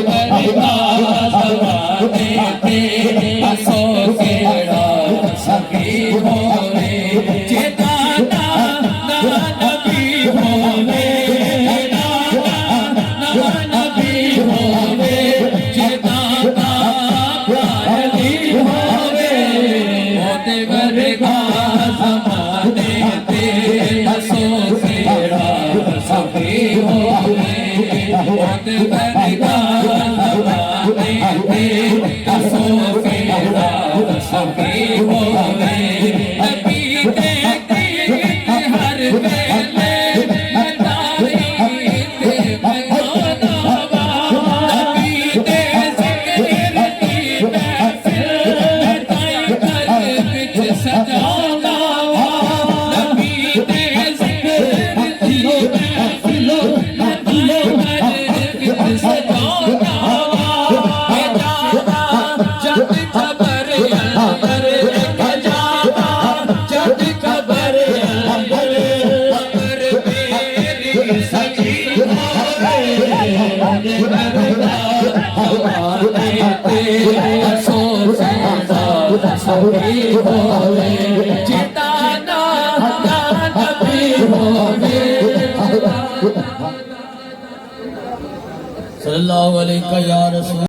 वरगा ज़माने ते असो केड़ा सखी होवे चेताना ना नबी होवे ना नबी होवे चेताना प्यारी होवे होते वरगा ज़माने ते असो केड़ा सखी होवे होते वरगा ज़माने ते असो केड़ा सखी होवे नबी ते हर वेले तारी ते मनावा नबी ते ज़िक्र दी महफ़िल ताई कर विच सजावा नबी ते ज़िक्र दी महफ़िल ताई कर विच सजावा जब खबर अंदर जावा जब खबर अंदर खबर मेरी सजी होवे हमारे ते असो सजा सही होवे चिताना नबी होवे सल्लल्लाहु अलैहि या रसूल